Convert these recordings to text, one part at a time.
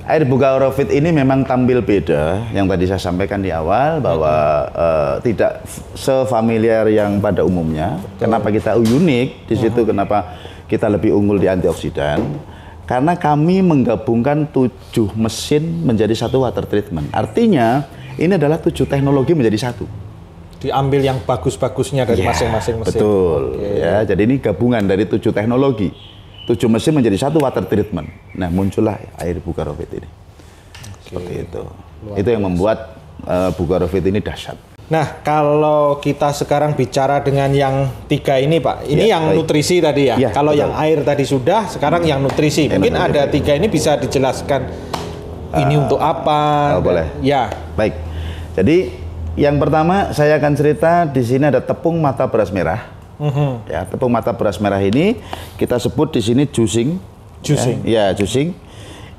Air Bucharofit ini memang tampil beda, yang tadi saya sampaikan di awal bahwa tidak sefamiliar yang pada umumnya. Kenapa kita unik di situ? Kenapa kita lebih unggul di antioksidan? Karena kami menggabungkan 7 mesin menjadi satu water treatment. Artinya ini adalah 7 teknologi menjadi satu. Diambil yang bagus-bagusnya dari masing-masing mesin. Betul. Ya, jadi ini gabungan dari 7 teknologi. 7 mesin menjadi satu water treatment. Nah, muncullah air Bucharofit ini. Seperti itu. Itu yang membuat Bucharofit ini dahsyat. Nah, kalau kita sekarang bicara dengan yang 3 ini, Pak, ini yang nutrisi tadi ya. Kalau betul. Yang air tadi sudah, sekarang yang nutrisi. Mungkin ada 3 ini bisa dijelaskan ini untuk apa? Boleh. Ya. Baik. Jadi yang pertama saya akan cerita di sini ada tepung mata beras merah. Ya, tepung mata beras merah ini kita sebut di sini juicing. Juicing. Ya, juicing.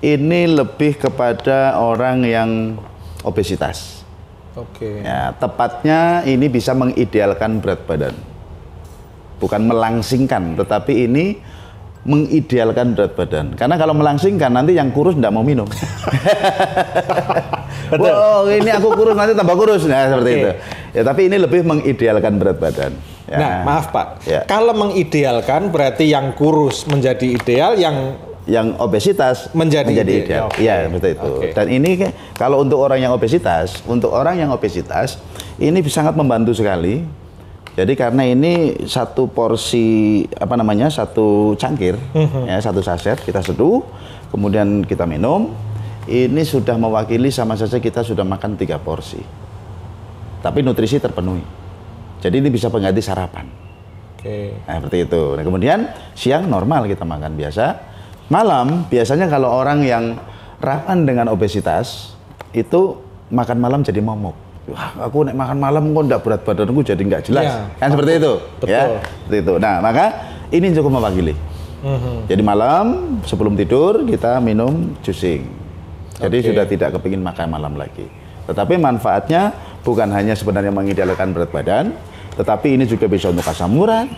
Ini lebih kepada orang yang obesitas. Oke. Ya, tepatnya ini bisa mengidealkan berat badan. Bukan melangsingkan, tetapi ini mengidealkan berat badan. Karena kalau melangsingkan nanti yang kurus tidak mau minum. Betul. Wow, ini aku kurus nanti tambah kurus. Nah, seperti itu. Ya, tapi ini lebih mengidealkan berat badan. Ya. Nah, maaf Pak. Ya. Kalau mengidealkan berarti yang kurus menjadi ideal, yang obesitas menjadi ideal. Iya, betul itu. Dan ini kalau untuk orang yang obesitas, ini sangat membantu sekali. Jadi karena ini satu porsi satu cangkir, ya, satu saset kita seduh, kemudian kita minum, ini sudah mewakili sama saja kita sudah makan 3 porsi. Tapi nutrisi terpenuhi. Jadi ini bisa pengganti sarapan. Nah, seperti itu. Nah, kemudian siang normal kita makan biasa. Malam biasanya kalau orang yang rawan dengan obesitas itu makan malam jadi momok. Wah, aku nek makan malam kok enggak berat badanku jadi enggak jelas. Ya, kan seperti itu. Betul. Ya, seperti itu. Nah, maka ini cukup mewakili. Jadi malam sebelum tidur kita minum juicing. Jadi sudah tidak kepingin makan malam lagi. Tetapi manfaatnya bukan hanya sebenarnya mengidealkan berat badan, tetapi ini juga bisa untuk asam urat.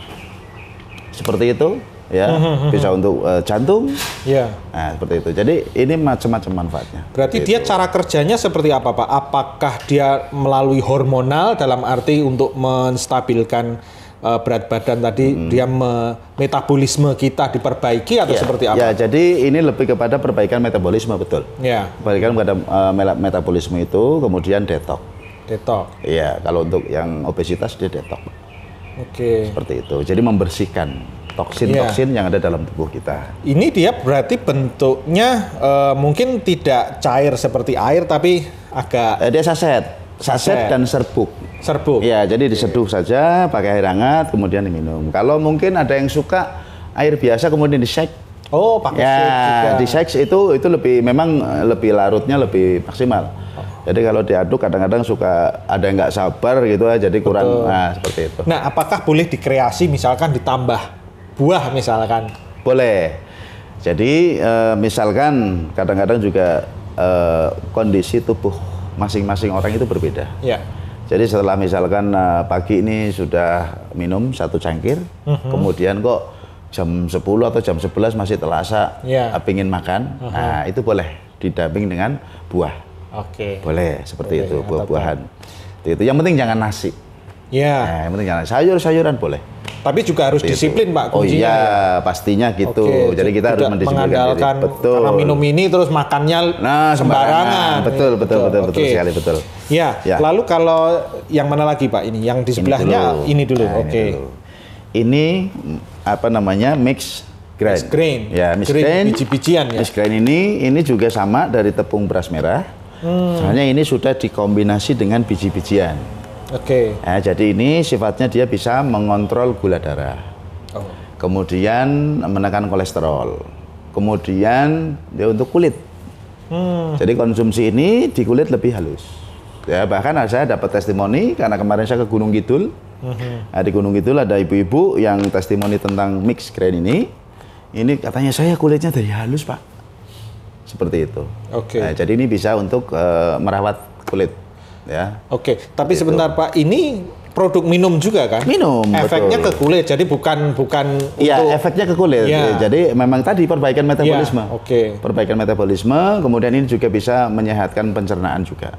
Seperti itu. Ya, bisa untuk jantung. Ya. Nah, seperti itu. Jadi ini macam-macam manfaatnya. Berarti dia cara kerjanya seperti apa, Pak? Apakah dia melalui hormonal dalam arti untuk menstabilkan berat badan tadi, dia metabolisme kita diperbaiki atau seperti apa? Ya, jadi ini lebih kepada perbaikan metabolisme, betul. Ya. Perbaikan pada metabolisme itu, kemudian detox. Detox. Iya, kalau untuk yang obesitas dia detox. Seperti itu. Jadi membersihkan toksin-toksin yang ada dalam tubuh kita. Ini dia berarti bentuknya mungkin tidak cair seperti air, tapi agak... Dia saset dan serbuk. Serbuk? Ya, jadi diseduh saja pakai air hangat, kemudian diminum. Kalau mungkin ada yang suka air biasa, kemudian di-shake. Oh, pakai shake juga. Di-shake itu memang lebih larutnya lebih maksimal. Jadi kalau diaduk kadang-kadang suka ada yang nggak sabar gitu ya, jadi kurang. Nah, seperti itu. Nah, apakah boleh dikreasi misalkan ditambah buah misalkan? Boleh. Jadi misalkan kadang-kadang juga kondisi tubuh masing-masing orang itu berbeda. Ya. Jadi setelah misalkan pagi ini sudah minum 1 cangkir, kemudian kok jam 10 atau jam 11 masih terasa pingin makan, nah itu boleh didamping dengan buah. Boleh seperti itu, buah-buahan. Itu yang penting jangan nasi. Ya. Nah, yang penting jangan sayur-sayuran boleh. Tapi juga harus disiplin, Pak. Oh iya, pastinya gitu. Jadi kita harus mendisiplinkan diri. Betul. Karena minum ini terus makannya sembarangan. Betul sekali, betul. Ya. Lalu kalau yang mana lagi, Pak? Ini yang di sebelahnya ini dulu. Ini apa namanya? Mix grain. Ya, mix grain. Biji-bijian ya. Mix grain ini juga sama dari tepung beras merah. Soalnya ini sudah dikombinasi dengan biji-bijian. Nah, jadi ini sifatnya dia bisa mengontrol gula darah, kemudian menekan kolesterol, kemudian dia untuk kulit. Jadi konsumsi ini di kulit lebih halus. Ya, bahkan saya dapat testimoni karena kemarin saya ke Gunung Kidul. Nah, di Gunung Kidul ada ibu-ibu yang testimoni tentang mix grain ini. Ini katanya saya kulitnya dari halus, Pak. Seperti itu. Nah, jadi ini bisa untuk merawat kulit. Ya. Tapi sebentar Pak, ini produk minum juga kan? Minum. Efeknya betul. ke kulit, jadi bukan Iya, untuk... efeknya ke kulit. Ya. Jadi memang tadi perbaikan metabolisme. Ya, oke. Perbaikan metabolisme, kemudian ini juga bisa menyehatkan pencernaan juga.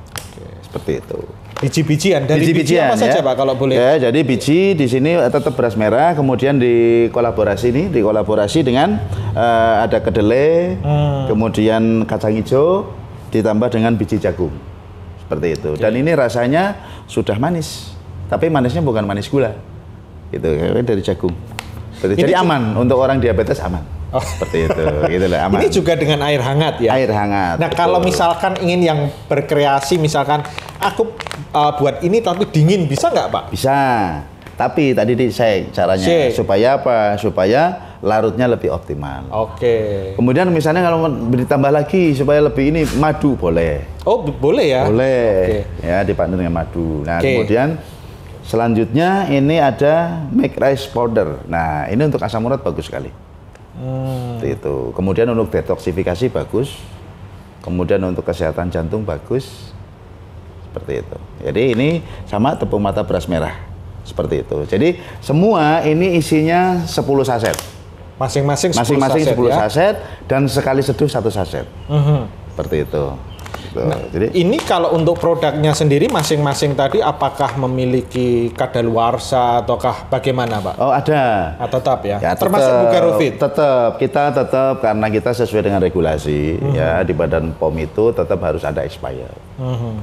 Seperti itu. Biji-bijian. Dari biji apa saja Pak kalau boleh? Ya, jadi biji di sini tetap beras merah, kemudian dikolaborasi dengan ada kedelai, kemudian kacang hijau, ditambah dengan biji jagung. Seperti itu. Dan ini rasanya sudah manis. Tapi manisnya bukan manis gula. Itu dari jagung. Jadi aman untuk orang diabetes aman. Oh. Seperti itu, gitu lah, aman. Ini juga dengan air hangat ya? Air hangat. Nah, betul. Kalau misalkan ingin yang berkreasi, misalkan aku buat ini tapi dingin, bisa nggak Pak? Bisa. Tapi tadi saya caranya supaya apa? Supaya larutnya lebih optimal. Oke. Kemudian misalnya kalau ditambah lagi supaya lebih ini madu boleh. Oh, boleh ya? Boleh. Ya, dipandu dengan madu. Nah, kemudian selanjutnya ini ada make rice powder. Nah, ini untuk asam urat bagus sekali. Seperti itu. Kemudian untuk detoksifikasi bagus. Kemudian untuk kesehatan jantung bagus. Seperti itu. Jadi ini sama tepung mata beras merah. Seperti itu. Jadi semua ini isinya 10 saset. Masing-masing 10 saset dan sekali seduh 1 saset. Seperti itu. Nah, jadi ini kalau untuk produknya sendiri masing-masing tadi apakah memiliki kadaluarsa ataukah bagaimana Pak? Oh ada. Tetap ya? Termasuk Bugarofit? Tetap karena kita sesuai dengan regulasi ya di Badan POM itu tetap harus ada expired.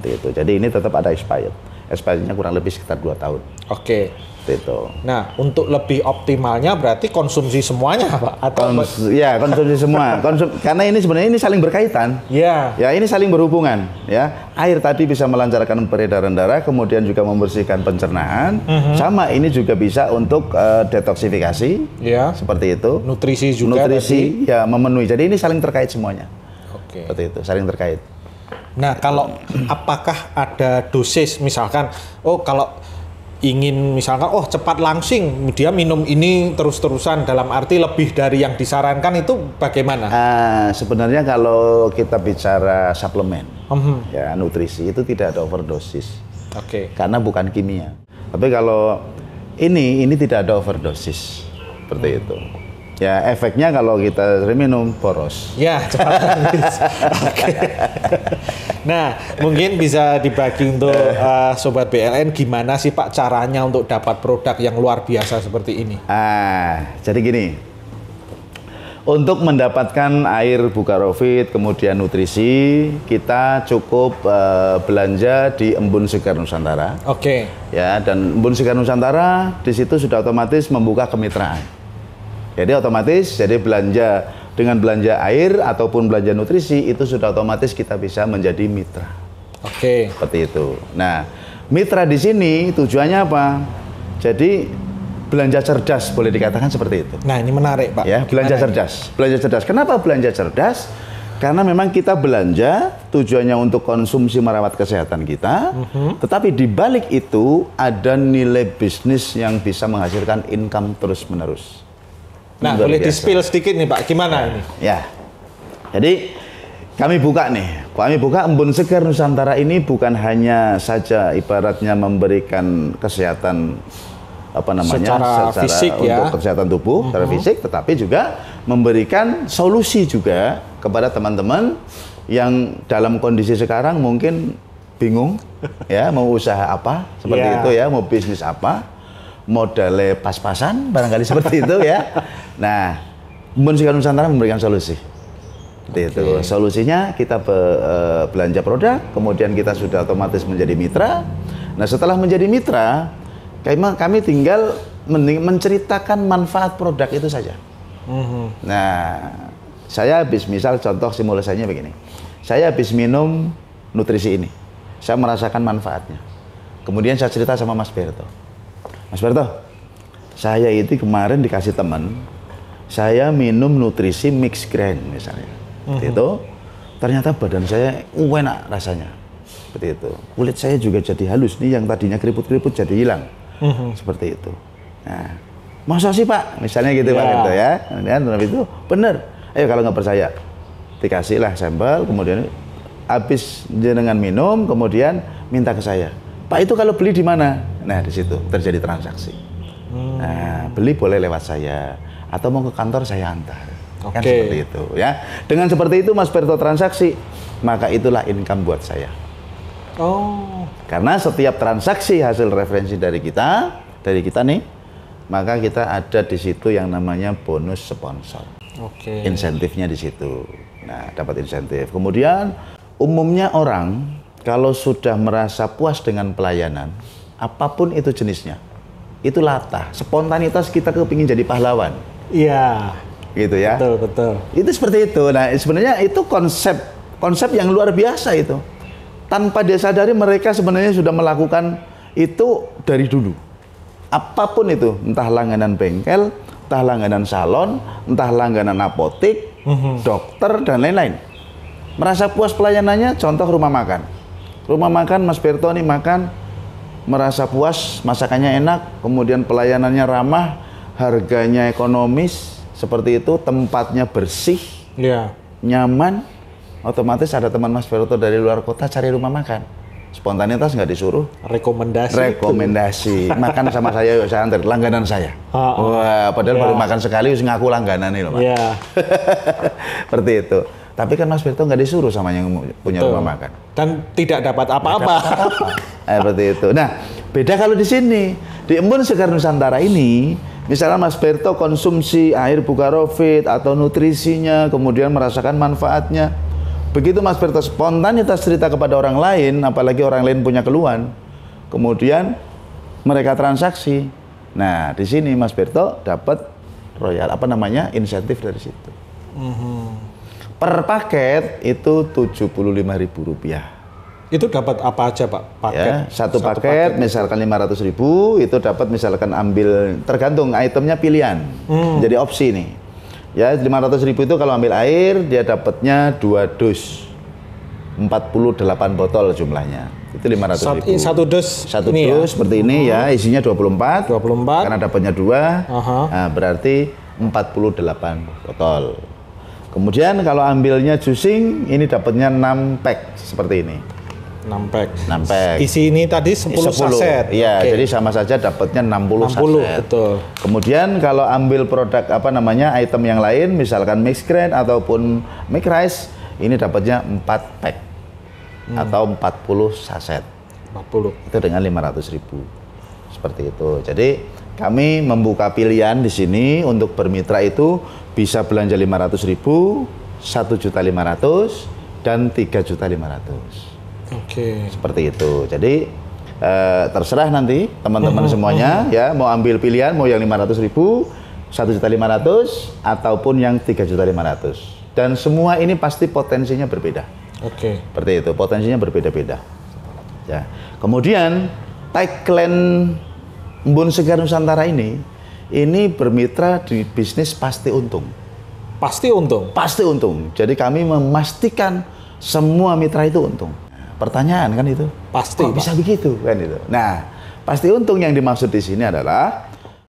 Itu. Jadi ini tetap ada expired. Expirednya kurang lebih sekitar 2 tahun. Oke. Itu. Nah, untuk lebih optimalnya berarti konsumsi semuanya, Pak? Atau konsumsi semua. Karena ini sebenarnya ini saling berkaitan. Ya. Ya, ini saling berhubungan. Ya, air tadi bisa melancarkan peredaran darah, kemudian juga membersihkan pencernaan. Sama ini juga bisa untuk detoksifikasi. Ya. Seperti itu. Nutrisi juga. Nutrisi, ya memenuhi. Jadi ini saling terkait semuanya. Oke. Seperti itu, saling terkait. Nah, kalau apakah ada dosis misalkan, kalau ingin misalkan cepat langsing dia minum ini terus-terusan dalam arti lebih dari yang disarankan itu bagaimana? Sebenarnya kalau kita bicara suplemen ya nutrisi itu tidak ada overdosis. Karena bukan kimia. Tapi kalau ini tidak ada overdosis seperti itu. Ya efeknya kalau kita sering minum boros. Ya cepat habis. Nah mungkin bisa dibagi untuk Sobat BLN gimana sih Pak caranya untuk dapat produk yang luar biasa seperti ini? Jadi gini, untuk mendapatkan air Bugarofit kemudian nutrisi kita cukup belanja di Embun Segar Nusantara. Ya dan Embun Segar Nusantara di situ sudah otomatis membuka kemitraan. Jadi otomatis, dengan belanja air ataupun belanja nutrisi itu sudah otomatis kita bisa menjadi mitra. Seperti itu. Nah, mitra di sini tujuannya apa? Jadi belanja cerdas boleh dikatakan seperti itu. Nah, ini menarik Pak. Ya, belanja cerdas. Belanja cerdas. Kenapa belanja cerdas? Karena memang kita belanja tujuannya untuk konsumsi merawat kesehatan kita, tetapi di balik itu ada nilai bisnis yang bisa menghasilkan income terus-menerus. Nah, boleh di-spill sedikit nih Pak, gimana ini? Ya, jadi kami buka Embun Segar Nusantara ini bukan hanya saja ibaratnya memberikan kesehatan secara fisik untuk kesehatan tubuh, secara fisik, tetapi juga memberikan solusi juga kepada teman-teman yang dalam kondisi sekarang mungkin bingung ya mau usaha apa seperti itu ya, mau bisnis apa. Modalnya pas-pasan barangkali seperti itu ya. Nah, Embun Segar Nusantara memberikan solusi. Itu solusinya kita belanja produk, kemudian kita sudah otomatis menjadi mitra. Nah, setelah menjadi mitra, kami tinggal menceritakan manfaat produk itu saja. Nah, saya habis misal contoh simulasinya begini. Saya habis minum nutrisi ini. Saya merasakan manfaatnya. Kemudian saya cerita sama Mas Berto. Mas Berto, saya itu kemarin dikasih teman, saya minum nutrisi mix grain misalnya. Itu ternyata badan saya enak rasanya. Seperti itu. Kulit saya juga jadi halus nih, yang tadinya keriput-keriput jadi hilang. Seperti itu. Nah, masa sih Pak? Misalnya gitu Pak gitu ya. Kemudian itu bener. Ayo kalau nggak percaya, dikasihlah sampel, kemudian habis jenengan minum, kemudian minta ke saya. Pak itu kalau beli di mana? Nah, di situ terjadi transaksi. Nah, beli boleh lewat saya atau mau ke kantor saya antar. Kan seperti itu ya. Dengan seperti itu Mas Berto transaksi, maka itulah income buat saya. Oh. Karena setiap transaksi hasil referensi dari kita nih, maka kita ada di situ yang namanya bonus sponsor. Insentifnya di situ. Nah, dapat insentif. Kemudian umumnya orang kalau sudah merasa puas dengan pelayanan, apapun itu jenisnya, itu latah. Spontanitas kita kepingin jadi pahlawan. Iya. Gitu ya. Betul, betul. Itu seperti itu. Nah, sebenarnya itu konsep yang luar biasa itu. Tanpa dia sadari mereka sebenarnya sudah melakukan itu dari dulu. Apapun itu, entah langganan bengkel, entah langganan salon, entah langganan apotik, dokter dan lain-lain. Merasa puas pelayanannya, contoh rumah makan. Rumah makan Mas Berto nih makan, merasa puas, masakannya enak, kemudian pelayanannya ramah, harganya ekonomis, seperti itu, tempatnya bersih, nyaman, otomatis ada teman Mas Berto dari luar kota cari rumah makan. Spontanitas nggak disuruh. Rekomendasi. Makan sama saya, yuk saya antar, langganan saya. Wah, padahal baru makan sekali, ngaku langganan nih loh, Pak. Seperti itu. Tapi kan Mas Berto nggak disuruh sama yang punya rumah makan. Dan tidak dapat apa-apa. Seperti itu. Nah, beda kalau di sini. Di Embun Segar Nusantara ini, misalnya Mas Berto konsumsi air Bukarofit atau nutrisinya, kemudian merasakan manfaatnya. Begitu Mas Berto spontanitas cerita kepada orang lain, apalagi orang lain punya keluhan, kemudian mereka transaksi. Nah, di sini Mas Berto dapat insentif dari situ. Per paket itu Rp75.000. Itu dapat apa aja, Pak? Paket. Ya, satu paket misalkan 500.000 itu dapat misalkan ambil, tergantung itemnya pilihan. Jadi opsi nih. Ya, 500.000 itu kalau ambil air dia dapatnya 2 dus. 48 botol jumlahnya. Itu 500.000. Satu dus seperti ini ya, isinya 24. Karena dapatnya 2. Nah, berarti 48 botol. Kemudian kalau ambilnya juicing, ini dapatnya 6 pack seperti ini. 6 pack. Isi ini tadi 10 saset. Iya, jadi sama saja dapatnya 60 saset. Betul. Kemudian kalau ambil produk item yang lain, misalkan mixed grain ataupun mixed rice, ini dapatnya 4 pack atau 40 saset. 40. Itu dengan 500.000. Seperti itu. Jadi kami membuka pilihan di sini untuk bermitra itu bisa belanja 500.000, 1.500.000 dan 3.500.000. Seperti itu. Jadi terserah nanti teman-teman semuanya ya mau ambil pilihan mau yang 500.000, 1.500.000 ataupun yang 3.500.000. Dan semua ini pasti potensinya berbeda. Seperti itu. Potensinya berbeda-beda. Ya. Kemudian tagline Embun Segar Nusantara ini bermitra di bisnis pasti untung. Pasti untung. Jadi kami memastikan semua mitra itu untung. Pertanyaan kan itu, pasti bisa begitu kan itu. Nah, pasti untung yang dimaksud di sini adalah